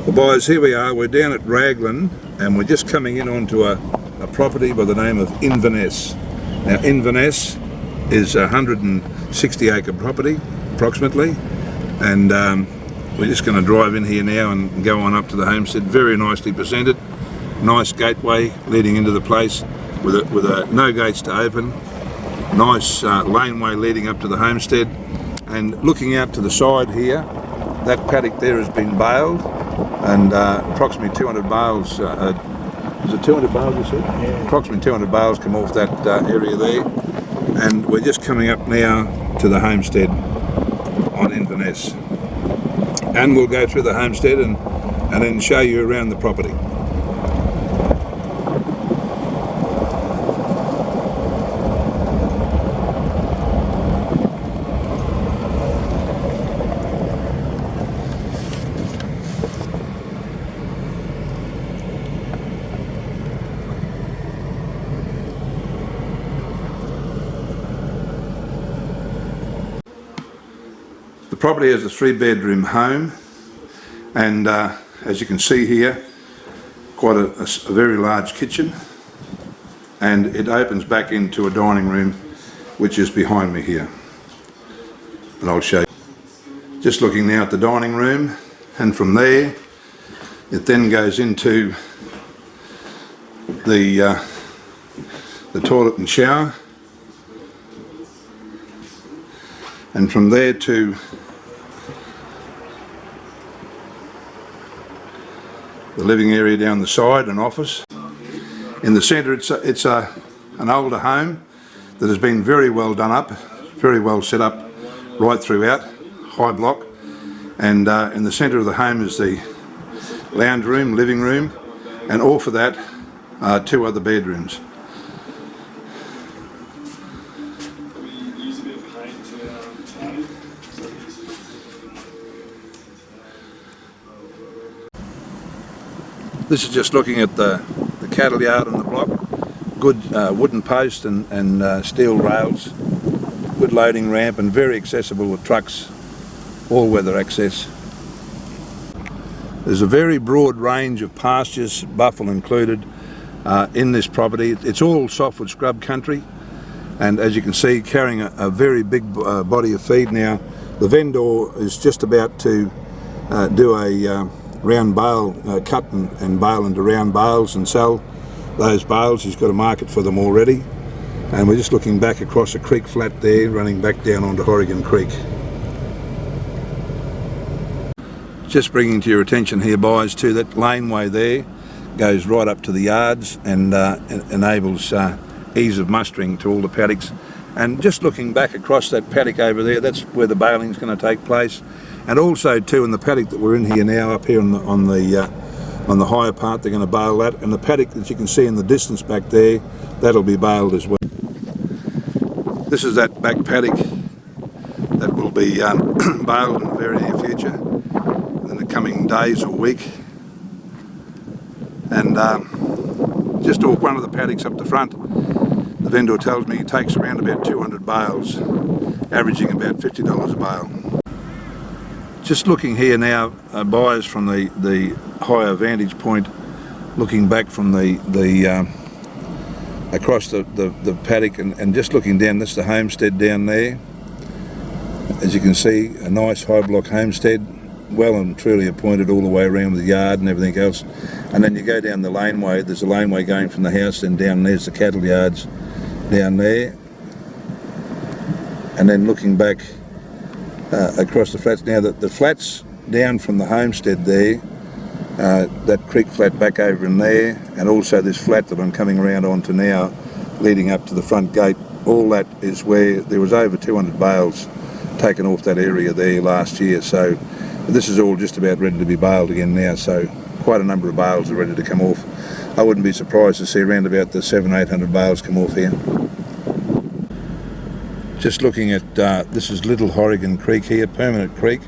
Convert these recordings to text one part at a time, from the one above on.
Well boys, here we are, we're down at Raglin and we're just coming in onto a property by the name of Inverness. Now Inverness is a 160 acre property approximately, and we're just going to drive in here now and go on up to the homestead. Very nicely presented, nice gateway leading into the place with no gates to open, nice laneway leading up to the homestead, and looking out to the side here, that paddock there has been baled, and approximately 200 bales, is it 200 bales you said? Yeah. Approximately 200 bales come off that area there, and we're just coming up now to the homestead on Inverness. And we'll go through the homestead and then show you around the property. The property has a 3-bedroom home, and as you can see here, quite a very large kitchen, and it opens back into a dining room which is behind me here, and I'll show you. Just looking now at the dining room, and from there it then goes into the toilet and shower, and from there to the living area down the side, an office. In the centre it's an older home that has been very well done up, very well set up right throughout, Highblock, and in the centre of the home is the lounge room, living room, and off of that are 2 other bedrooms. This is just looking at the cattle yard on the block. Good wooden post and steel rails, good loading ramp, and very accessible with trucks, all-weather access. There's a very broad range of pastures, buffalo included, in this property. It's all softwood scrub country, and as you can see, carrying a very big body of feed. Now the vendor is just about to do a round bale, cut and bale into round bales and sell those bales. He's got a market for them already, and we're just looking back across a creek flat there, running back down onto Horrigan Creek. Just bringing to your attention here, boys, too, that laneway there goes right up to the yards and enables ease of mustering to all the paddocks. And just looking back across that paddock over there, that's where the baling is going to take place. And also too, in the paddock that we're in here now, up here on the higher part, they're going to bale that, and the paddock that you can see in the distance back there, that'll be baled as well. This is that back paddock that will be baled in the very near future, in the coming days or week. And just off one of the paddocks up the front, the vendor tells me it takes around about 200 bales, averaging about $50 a bale. Just looking here now, buyers from the higher vantage point, looking back from across the paddock, and just looking down. That's the homestead down there. As you can see, a nice high block homestead, well and truly appointed all the way around with the yard and everything else. And then you go down the laneway. There's a laneway going from the house, and down there's the cattle yards down there. And then looking back across the flats. Now the flats down from the homestead there, that creek flat back over in there, and also this flat that I'm coming around onto now, leading up to the front gate, all that is where there was over 200 bales taken off that area there last year. So this is all just about ready to be baled again now, so quite a number of bales are ready to come off. I wouldn't be surprised to see around about the 700-800 bales come off here. Just looking at, this is Little Horrigan Creek here, permanent creek,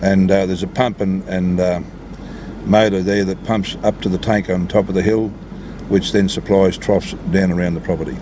and there's a pump and motor there that pumps up to the tank on top of the hill, which then supplies troughs down around the property.